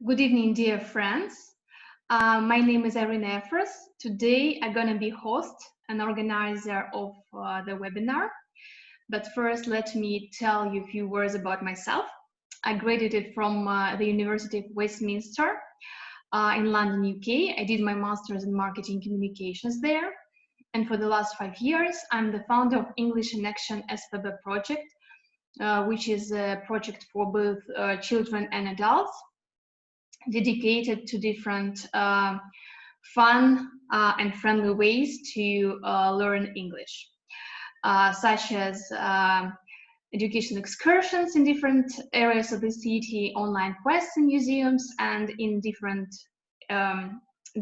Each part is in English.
Good evening, dear friends. My name is Irina Efros. Today, I'm going to be host and organizer of the webinar. But first, let me tell you a few words about myself. I graduated from the University of Westminster in London, UK. I did my master's in marketing communications there. And for the last 5 years, I'm the founder of English in Action SPb project, which is a project for both children and adults, dedicated to different fun and friendly ways to learn English, such as education excursions in different areas of the city, online quests in museums, and in different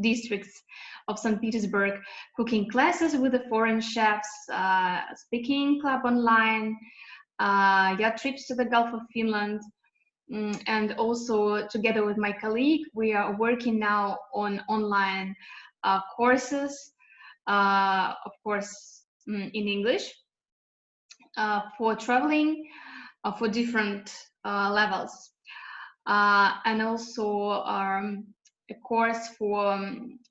districts of St. Petersburg, cooking classes with the foreign chefs, speaking club online, yacht trips to the Gulf of Finland. And also, together with my colleague, we are working now on online courses, of course, in English, for traveling, for different levels, and also a course for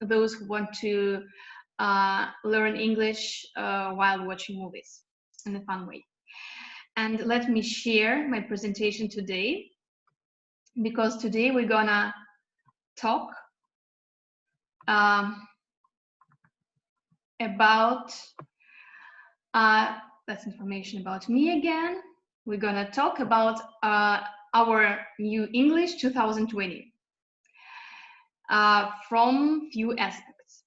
those who want to learn English while watching movies in a fun way. And let me share my presentation today, because today we're gonna talk about, that's information about me again. We're gonna talk about our new English 2020 from few aspects.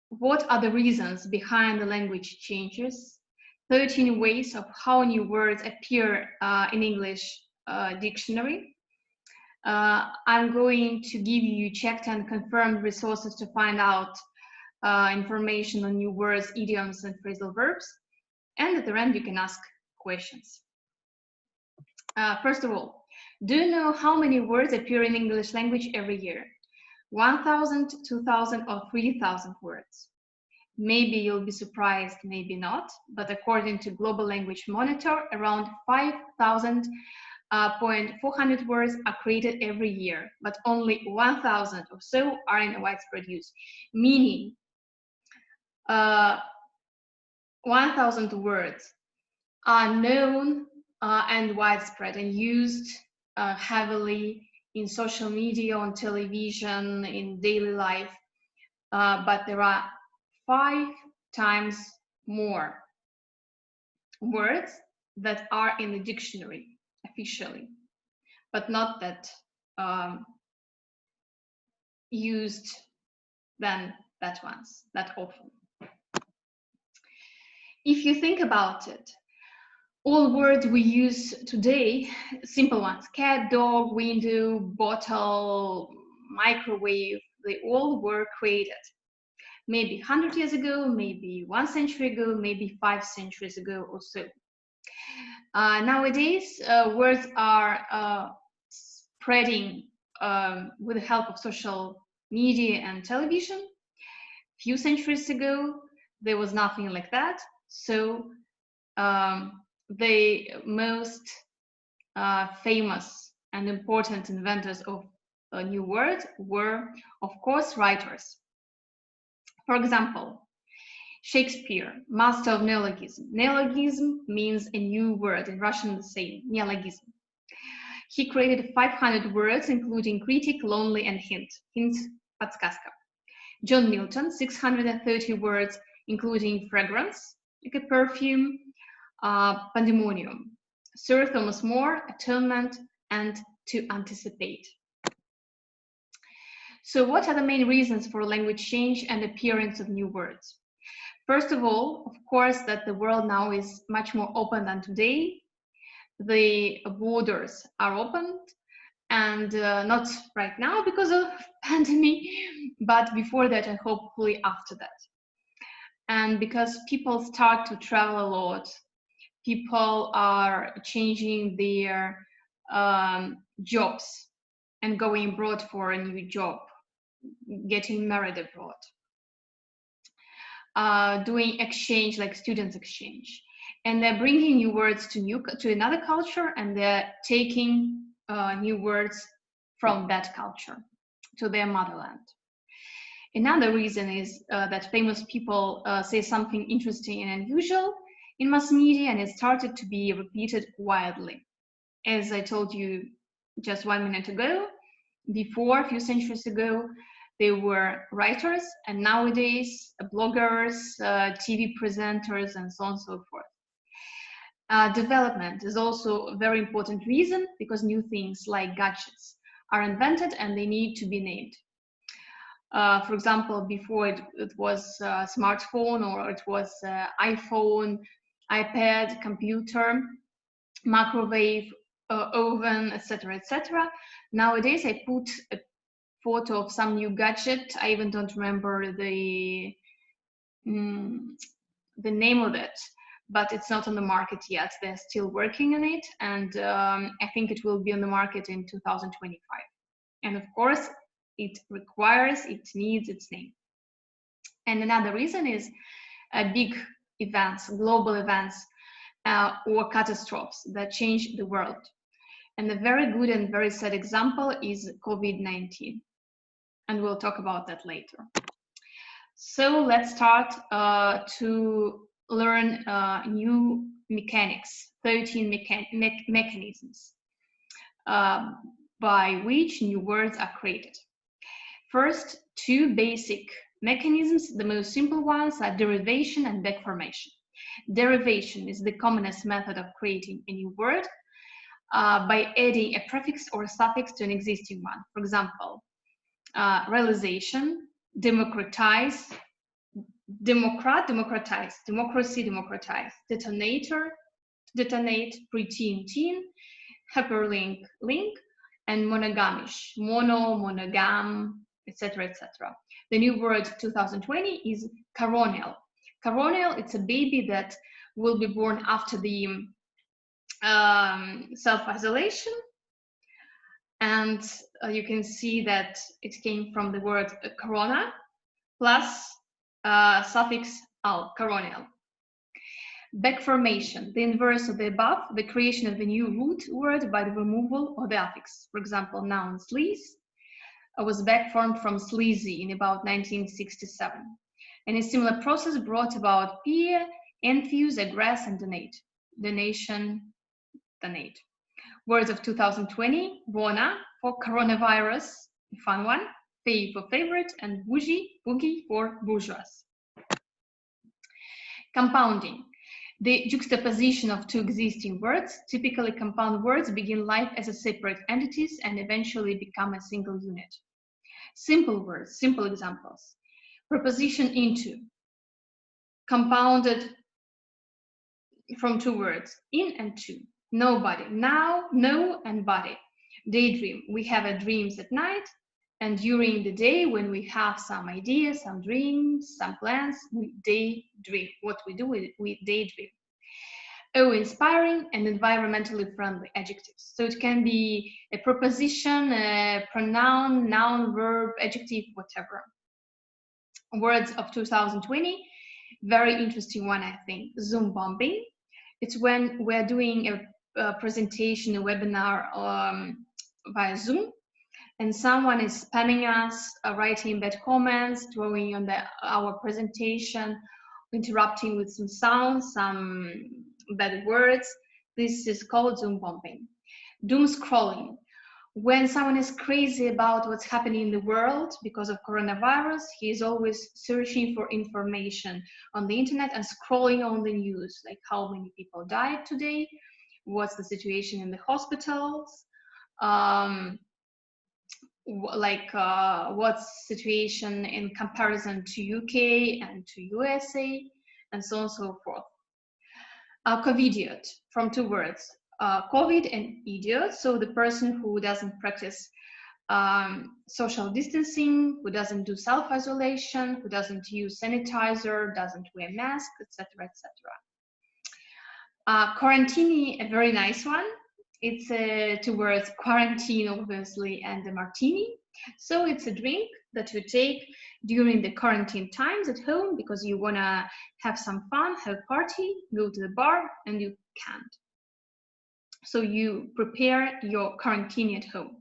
What are the reasons behind the language changes? 13 ways of how new words appear in English dictionary. I'm going to give you checked and confirmed resources to find out information on new words, idioms, and phrasal verbs. And at the end, you can ask questions. First of all, do you know how many words appear in English language every year? 1,000, 2,000, or 3,000 words? Maybe you'll be surprised, maybe not, but according to Global Language Monitor, around 5,400 words are created every year, but only 1,000 or so are in widespread use, meaning 1,000 words are known and widespread and used heavily in social media, on television, in daily life, but there are 5 times more words that are in the dictionary officially, but not that used than that often. If you think about it, all words we use today, simple ones, cat, dog, window, bottle, microwave, they all were created maybe 100 years ago, maybe 1 century ago, maybe 5 centuries ago or so. Nowadays, words are spreading with the help of social media and television. A few centuries ago, there was nothing like that. So the most famous and important inventors of new words were, of course, writers. For example, Shakespeare, master of neologism. Neologism means a new word, in Russian the same, neologism. He created 500 words, including critic, lonely, and hint. Hint, подсказка. John Milton, 630 words, including fragrance, like a perfume, pandemonium. Sir Thomas More, atonement, and to anticipate. So what are the main reasons for language change and appearance of new words? First of all, of course, that the world now is much more open than today. The borders are opened, and not right now because of pandemic, but before that and hopefully after that. And because people start to travel a lot, people are changing their jobs and going abroad for a new job, getting married abroad, doing exchange like students exchange, and they're bringing new words to another culture, and they're taking new words from that culture to their motherland. Another reason is that famous people say something interesting and unusual in mass media, and it started to be repeated widely. As I told you just 1 minute ago, before, a few centuries ago, they were writers, and nowadays bloggers, TV presenters, and so on and so forth. Development is also a very important reason, because new things like gadgets are invented and they need to be named. For example, before it was smartphone, or it was iPhone, iPad, computer, microwave, oven, etc., etc. Nowadays, I put a photo of some new gadget. I even don't remember the name of it, but it's not on the market yet. They're still working on it, and I think it will be on the market in 2025. And of course, it needs its name. And another reason is big events, global events, or catastrophes that change the world. And a very good and very sad example is COVID-19. And we'll talk about that later. So let's start to learn new mechanics, 13 mechanisms by which new words are created. First, two basic mechanisms. The most simple ones are derivation and backformation. Derivation is the commonest method of creating a new word by adding a prefix or a suffix to an existing one. For example, realization, democratize, democratize, democracy, democratize, detonator, detonate, preteen, teen, hyperlink, link, and monogamish, mono, monogam, etc., etc. The new word 2020 is coronial. Coronial, it's a baby that will be born after the self-isolation, and you can see that it came from the word corona plus suffix al, coronial. Backformation, the inverse of the above, the creation of a new root word by the removal of the affix. For example, noun sleaze was backformed from sleazy in about 1967. And a similar process brought about peer, enthuse, aggress, and donate. Donation, donate. Words of 2020, bona for coronavirus, a fun one, fave for favorite, and boogie for bourgeois. Compounding. The juxtaposition of two existing words. Typically, compound words begin life as a separate entities and eventually become a single unit. Simple words, simple examples. Preposition into, compounded from two words, in and to. Nobody, now, no, and body. Daydream, we have a dreams at night, and during the day when we have some ideas, some dreams, some plans, we daydream. What we do, we daydream. Oh, inspiring and environmentally friendly adjectives. So it can be a preposition, a pronoun, noun, verb, adjective, whatever. Words of 2020, very interesting one, I think. Zoom bombing. It's when we're doing a presentation, a webinar via Zoom, and someone is spamming us, writing bad comments, drawing on our presentation, interrupting with some sounds, some bad words. This is called Zoom bombing. Doom scrolling. When someone is crazy about what's happening in the world because of coronavirus, he is always searching for information on the internet and scrolling on the news, like how many people died today, what's the situation in the hospitals, what's the situation in comparison to UK and to USA, and so on and so forth. Covidiot, from two words, COVID and idiot, so the person who doesn't practice social distancing, who doesn't do self-isolation, who doesn't use sanitizer, doesn't wear mask, etc., etc. Quarantini, a very nice one. It's two words, quarantine, obviously, and a martini. So it's a drink that you take during the quarantine times at home because you want to have some fun, have a party, go to the bar, and you can't. So you prepare your quarantine at home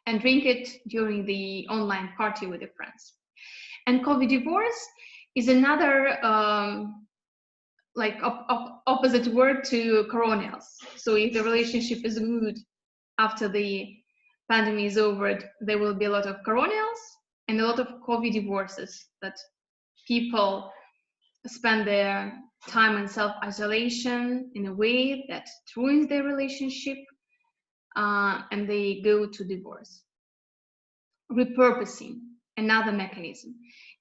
and drink it during the online party with your friends. And COVID divorce is another opposite word to coronials. So if the relationship is good after the pandemic is over, there will be a lot of coronials and a lot of COVID divorces, that people spend their time in self-isolation in a way that ruins their relationship, and they go to divorce. Repurposing, another mechanism,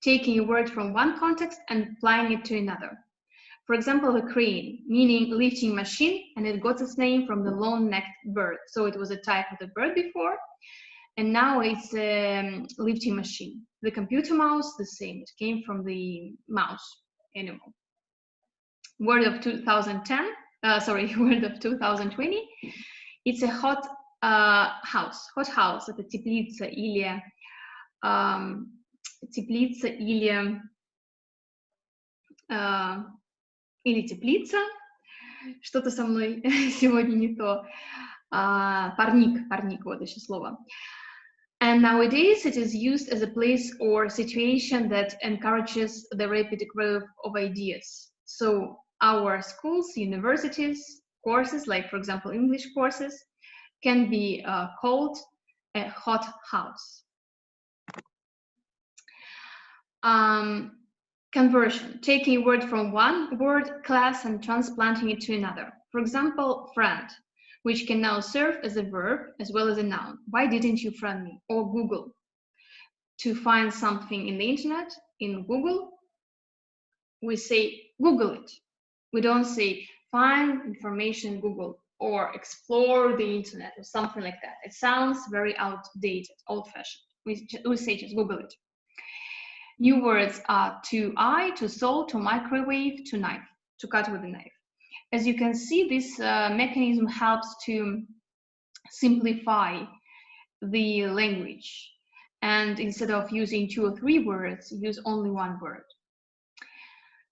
taking a word from one context and applying it to another. For example, the crane, meaning lifting machine, and it got its name from the long-necked bird. So it was a type of the bird before, and now it's a lifting machine. The computer mouse, the same. It came from the mouse animal. Word of 2010, word of 2020. It's a hot house. Это теплица или теплица. Что-то со мной сегодня не то. Парник, вот еще слово. And nowadays it is used as a place or situation that encourages the rapid growth of ideas. So our schools, universities, courses, like for example English courses, can be called a hot house. Conversion, taking a word from one word class and transplanting it to another. For example, friend, which can now serve as a verb as well as a noun. Why didn't you friend me? Or Google. To find something in the internet, in Google, we say Google it. We don't say find information in Google or explore the internet or something like that. It sounds very outdated, old-fashioned. We say just Google it. New words are to eye, to salt, to microwave, to knife, to cut with a knife. As you can see, this mechanism helps to simplify the language. And instead of using 2 or 3 words, use only one word.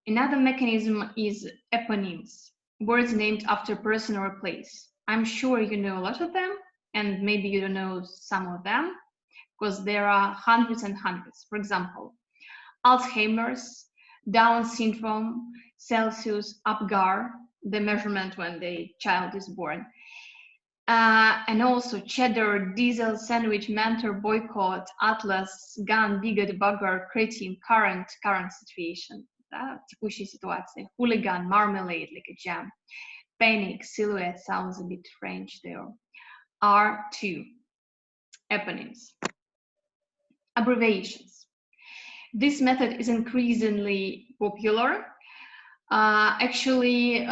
Another mechanism is eponyms, words named after a person or a place. I'm sure you know a lot of them, and maybe you don't know some of them, because there are hundreds and hundreds. For example, Alzheimer's, Down syndrome, Celsius, Apgar, the measurement when the child is born. And also cheddar, diesel, sandwich, mentor, boycott, atlas, gun, bigot, bugger, cretin, current situation. Да, текущей ситуации. Hooligan, marmalade, like a jam. Panic, silhouette, sounds a bit French there. R2, eponyms. Abbreviations. This method is increasingly popular. Actually,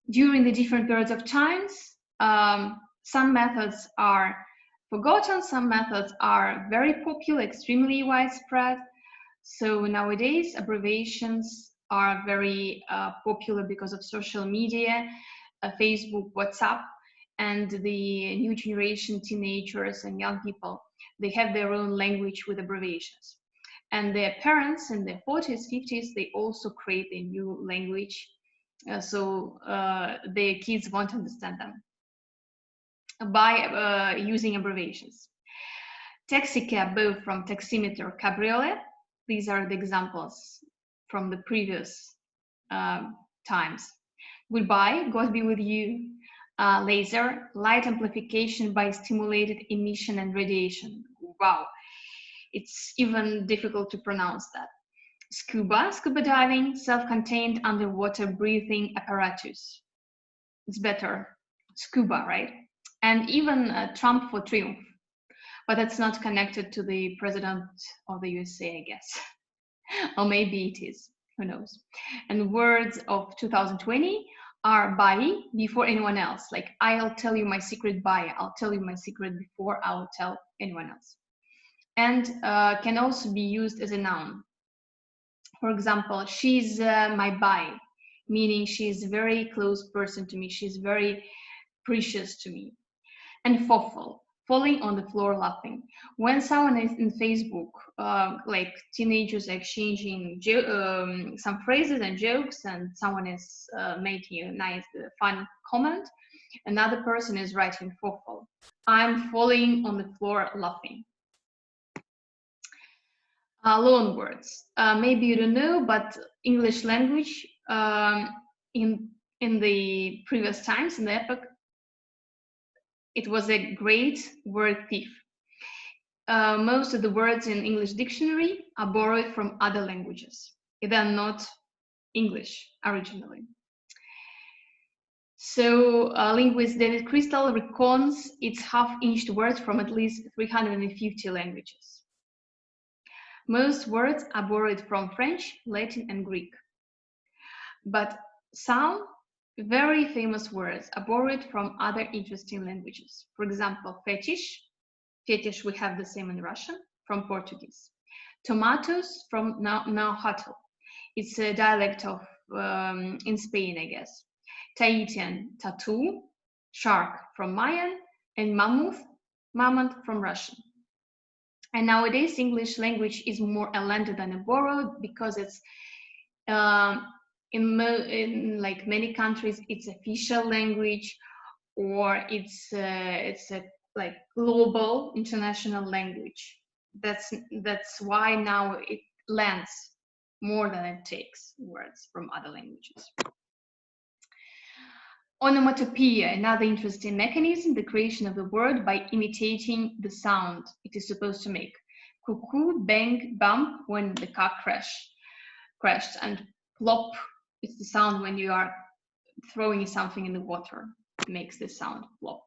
during the different periods of times, some methods are forgotten, some methods are very popular, extremely widespread. So nowadays, abbreviations are very popular because of social media, Facebook, WhatsApp, and the new generation, teenagers and young people, they have their own language with abbreviations. And their parents in their 40s, 50s, they also create a new language, so their kids won't understand them by using abbreviations. Taxi cab, both from taximeter, cabriolet. These are the examples from the previous times. Goodbye, God be with you. Laser, light amplification by stimulated emission and radiation. Wow, it's even difficult to pronounce that. Scuba, scuba diving, self-contained underwater breathing apparatus. It's better, scuba, right? And even Trump for triumph, but that's not connected to the president of the USA, I guess. Or maybe it is, who knows. And words of 2020 are bye before anyone else. Like, I'll tell you my secret bye. I'll tell you my secret before I'll tell anyone else. And can also be used as a noun. For example, she's my bye, meaning she's a very close person to me. She's very precious to me. And fawful, falling on the floor laughing. When someone is in Facebook, like teenagers exchanging some phrases and jokes, and someone is making a nice, fun comment, Another person is writing fall. I'm falling on the floor laughing. Loan words. Maybe you don't know, but English language in the previous times, in the epoch, it was a great word thief. Most of the words in English dictionary are borrowed from other languages. They are not English originally. So linguist David Crystal reckons its half-inched words from at least 350 languages. Most words are borrowed from French, Latin, and Greek. But some very famous words are borrowed from other interesting languages. For example, fetish. Fetish, we have the same in Russian, from Portuguese. Tomatoes from Nahuatl. It's a dialect of in Spain, I guess. Tahitian, tattoo. Shark from Mayan, and mammoth from Russian. And nowadays, English language is more a lended than a borrowed, because it's in like many countries, it's official language, or it's a like global international language. That's why now it lends more than it takes words from other languages. Onomatopoeia, another interesting mechanism, the creation of the word by imitating the sound it is supposed to make. Cuckoo, bang, bump when the car crashed, and plop, it's the sound when you are throwing something in the water. It makes this sound, plop.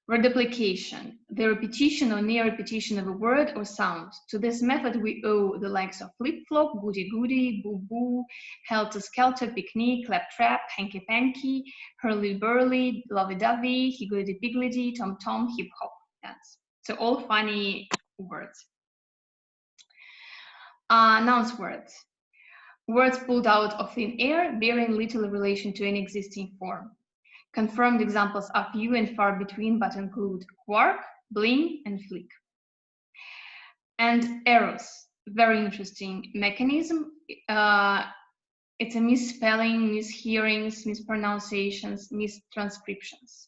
Reduplication, the repetition or near repetition of a word or sound. To this method we owe the likes of flip-flop, goody-goody, boo-boo, helter-skelter, picnic, clap-trap, hanky-panky, hurly-burly, lovey-dovey, higgledy-piggledy, tom-tom, hip-hop dance. So all funny words. Nouns words. Words pulled out of thin air, bearing little relation to any existing form. Confirmed examples are few and far between, but include quark, bling, and flick. And errors, very interesting mechanism. It's a misspelling, mishearings, mispronunciations, mistranscriptions.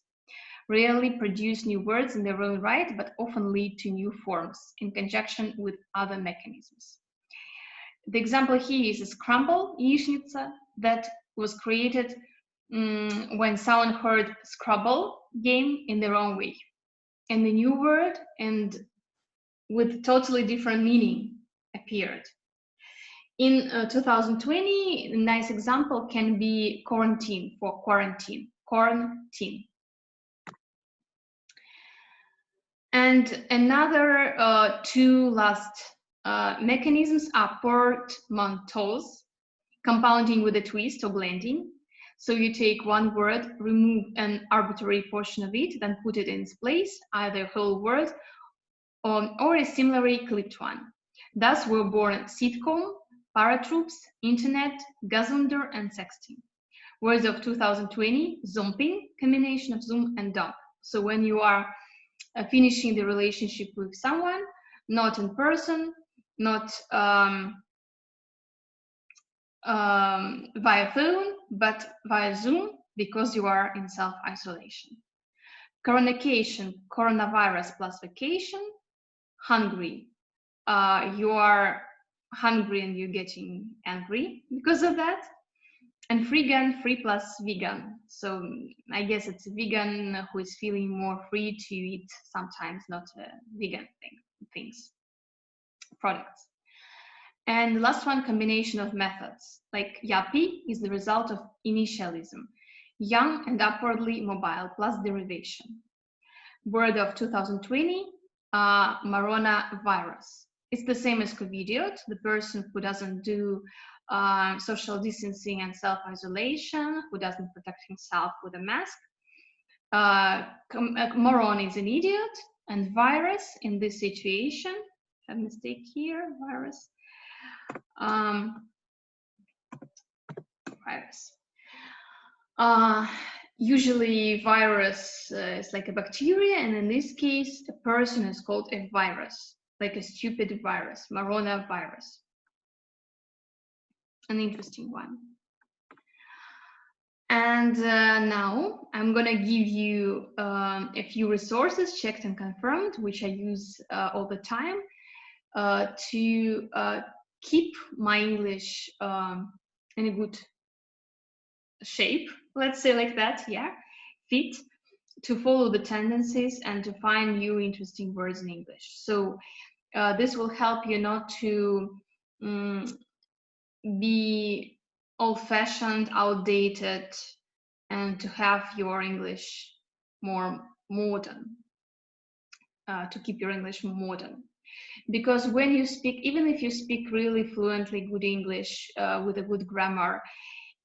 Rarely produce new words in their own right, but often lead to new forms in conjunction with other mechanisms. The example here is a scramble, яичница, that was created when someone heard Scrabble game in the wrong way, and the new word and with totally different meaning appeared. In 2020, a nice example can be quarantine, for quarantine, quarantine. And another two last mechanisms are portmanteaus, compounding with a twist or blending. So you take one word, remove an arbitrary portion of it, then put it in its place, either a whole word or a similarly clipped one. Thus were born sitcom, paratroops, internet, gazunder, and sexting. Words of 2020, zomping, combination of zoom and dump. So when you are finishing the relationship with someone, not in person, not via phone, but via Zoom, because you are in self-isolation. Coronation, coronavirus plus vacation. Hungry, you are hungry and you're getting angry because of that. And freegan, free plus vegan. So I guess it's a vegan who is feeling more free to eat sometimes not vegan things, products. And the last one, combination of methods, like yappy is the result of initialism, young and upwardly mobile plus derivation. Word of 2020, coronavirus. It's the same as COVIDiot, the person who doesn't do social distancing and self-isolation, who doesn't protect himself with a mask. Moron is an idiot, and virus in this situation, a mistake here, virus. Virus. Usually virus is like a bacteria, and in this case, a person is called a virus, like a stupid virus, coronavirus. An interesting one. And now I'm gonna give you a few resources checked and confirmed, which I use all the time to keep my English in a good shape, let's say like that, yeah, fit, to follow the tendencies and to find new interesting words in English. So this will help you not to be old-fashioned, outdated, and to have your English more modern, to keep your English modern. Because when you speak, even if you speak really fluently good English with a good grammar,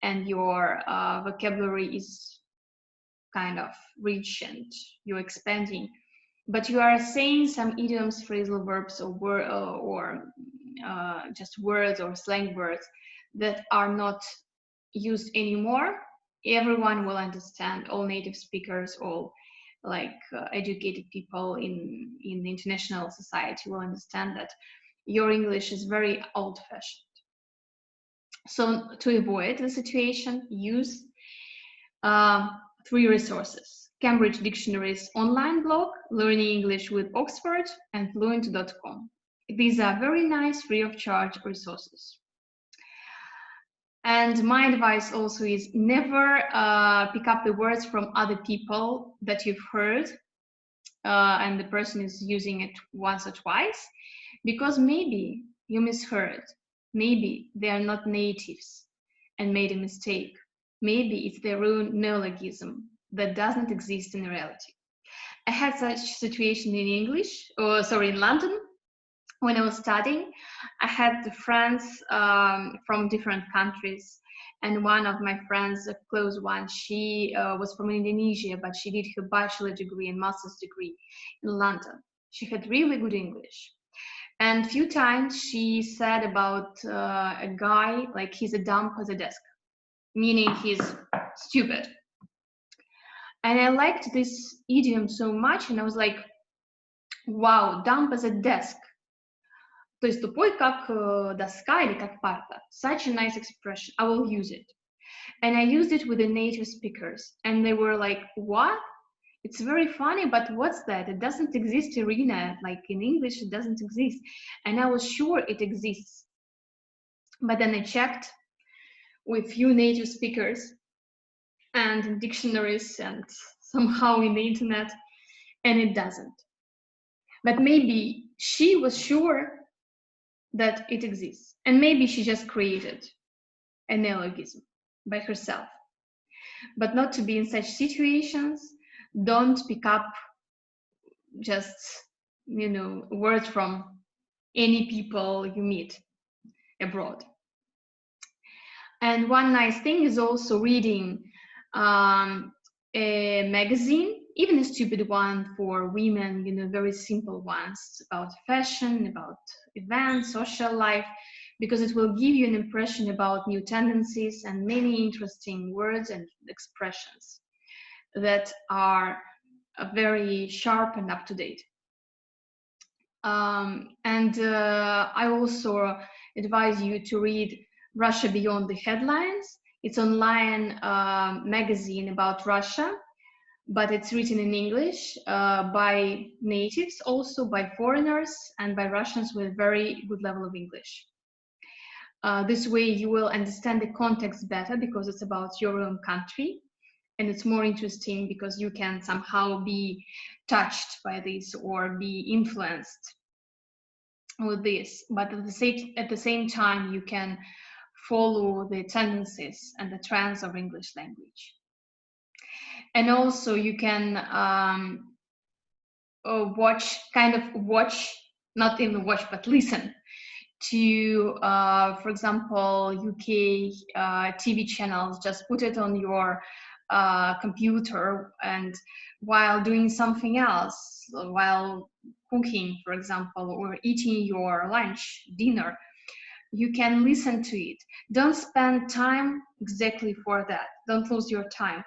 and your vocabulary is kind of rich and you're expanding, but you are saying some idioms, phrasal verbs, or just words or slang words that are not used anymore, everyone will understand. All native speakers, all like educated people in the international society will understand that your English is very old-fashioned. So to avoid the situation, use 3 resources: Cambridge Dictionary's online blog, Learning English with Oxford, and fluent.com. These are very nice, free of charge resources. And my advice also is never pick up the words from other people that you've heard and the person is using it once or twice, because maybe you misheard. Maybe they are not natives and made a mistake. Maybe it's their own neologism that doesn't exist in reality. I had such situation in in London. When I was studying, I had friends from different countries, and one of my friends, a close one, she was from Indonesia, but she did her bachelor degree and master's degree in London. She had really good English. And a few times she said about a guy, like he's a dumb as a desk, meaning he's stupid. And I liked this idiom so much, and I was like, wow, dumb as a desk. То есть тупой как доска или как парта. Such a nice expression. I will use it. And I used it with the native speakers. And they were like, what? It's very funny, but what's that? It doesn't exist, Irina. Like in English, it doesn't exist. And I was sure it exists. But then I checked with few native speakers and in dictionaries and somehow in the internet, and it doesn't. But maybe she was sure that it exists, and maybe she just created a neologism by herself. But not to be in such situations. Don't pick up just words from any people you meet abroad. And one nice thing is also reading a magazine, even a stupid one for women, very simple ones about fashion, about events, social life, because it will give you an impression about new tendencies and many interesting words and expressions that are very sharp and up to date. I also advise you to read Russia Beyond the Headlines. It's an online magazine about Russia, but it's written in English by natives, also by foreigners, and by Russians with very good level of English. This way you will understand the context better because it's about your own country, and it's more interesting because you can somehow be touched by this or be influenced with this, but at the same time you can follow the tendencies and the trends of English language. And also you can watch, not even watch, but listen to, for example, UK TV channels. Just put it on your computer, and while doing something else, while cooking, for example, or eating your lunch, dinner, you can listen to it. Don't spend time exactly for that. Don't lose your time.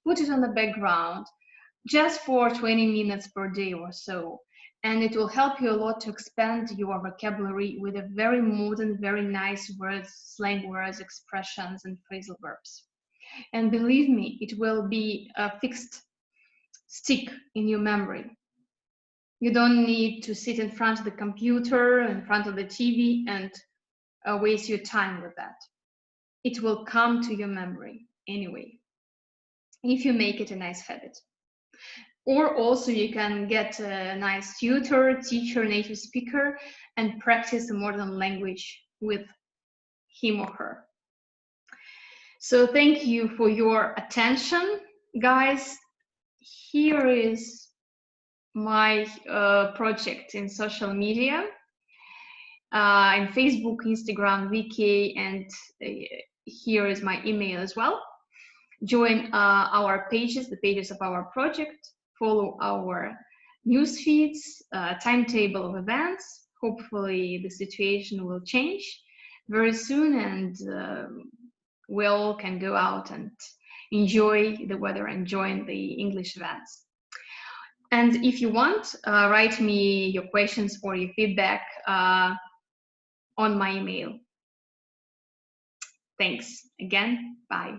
Put it on the background just for 20 minutes per day or so. And it will help you a lot to expand your vocabulary with a very modern, very nice words, slang words, expressions, and phrasal verbs. And believe me, it will be a fixed stick in your memory. You don't need to sit in front of the computer, in front of the TV, and waste your time with that. It will come to your memory anyway, if you make it a nice habit. Or also you can get a nice tutor, teacher, native speaker, and practice a modern language with him or her. So thank you for your attention, guys. Here is my project in social media, in Facebook, Instagram, VK, and here is my email as well. Join our pages, the pages of our project, follow our news feeds, timetable of events. Hopefully the situation will change very soon, and we all can go out and enjoy the weather and join the English events. And if you want, write me your questions or your feedback on my email. Thanks again. Bye.